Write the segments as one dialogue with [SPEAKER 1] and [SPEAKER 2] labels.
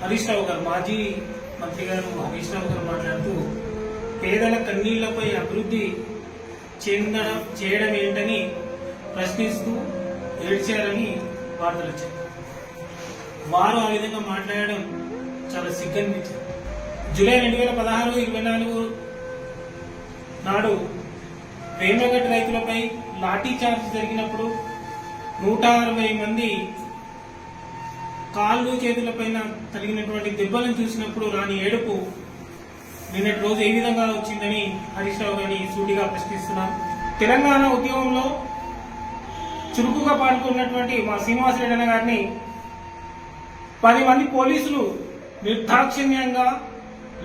[SPEAKER 1] హరీష్ రావు గారు, మాజీ మంత్రి గారు హరీష్ రావు గారు మాట్లాడుతూ పేదల కన్నీళ్లపై అభివృద్ధి చేయడం ఏంటని ప్రశ్నిస్తూ ఏడ్చారని వార్తలు వచ్చాయి. వారు ఆ విధంగా మాట్లాడడం చాలా సిగ్గనిపించింది. జూలై 2016-24 నాడు వేమగడ్డ రైతులపై లాఠీ చార్జ్ జరిగినప్పుడు 160 మంది కాళ్ళు చేతులపైన తగిలినటువంటి దెబ్బలను చూసినప్పుడు రాని ఏడుపు నిన్నటి రోజు ఏ విధంగా వచ్చిందని హరీష్ రావు గారిని సూటిగా ప్రశ్నిస్తున్నాం. తెలంగాణ ఉద్యమంలో చురుకుగా పాల్గొన్నటువంటి మా శ్రీనివాసరెడ్డి అన్న గారిని 10 మంది పోలీసులు నిర్దాక్షిణ్యంగా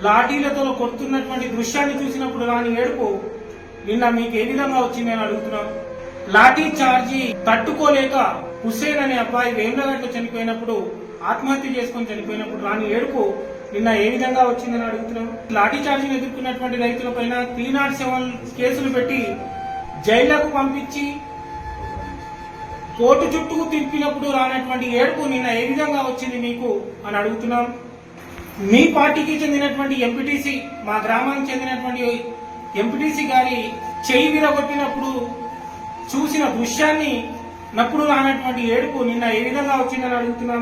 [SPEAKER 1] లాఠీలతో కొడుతున్నటువంటి దృశ్యాన్ని చూసినప్పుడు రాని ఏడుపు నిన్న మీకు ఏ విధంగా వచ్చిందని అడుగుతున్నాం. లాఠీ చార్జీ తట్టుకోలేక హుస్సేన్ అనే అబ్బాయి వేములగడ్డలో చనిపోయినప్పుడు, ఆత్మహత్య చేసుకుని చనిపోయినప్పుడు రాని ఏడుపు నిన్న ఏ విధంగా వచ్చిందని అడుగుతున్నాం. లాఠీ చార్జీని ఎదుర్కొన్నటువంటి రైతులపైన 307 కేసులు పెట్టి జైళ్లకు పంపించి కోర్టు చుట్టూ తిప్పినప్పుడు రానటువంటి ఏడుపు నిన్న ఏ విధంగా వచ్చింది మీకు అని అడుగుతున్నాం. మీ పార్టీకి చెందినటువంటి ఎంపీటీసీ, మా గ్రామానికి చెందినటువంటి ఎంపీటీసీ గారి చెయ్యి విరగొట్టినప్పుడు చూసిన దృశ్యాన్ని నప్పుడు రానటువంటి ఏడుపు నిన్న ఏ విధంగా వచ్చిందని అడుగుతున్నాం.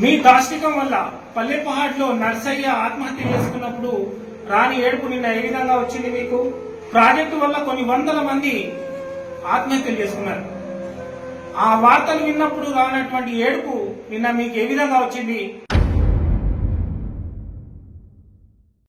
[SPEAKER 1] మీ దాష్టికం వల్ల పల్లెపహాడ్లో నర్సయ్య ఆత్మహత్య చేసుకున్నప్పుడు రాని ఏడుపు నిన్న ఏ విధంగా వచ్చింది మీకు. ప్రాజెక్టు వల్ల కొన్ని వందల మంది ఆత్మహత్యలు చేసుకున్నారు. ఆ వార్తలు విన్నప్పుడు రానటువంటి ఏడుపు నిన్న మీకు ఏ విధంగా వచ్చింది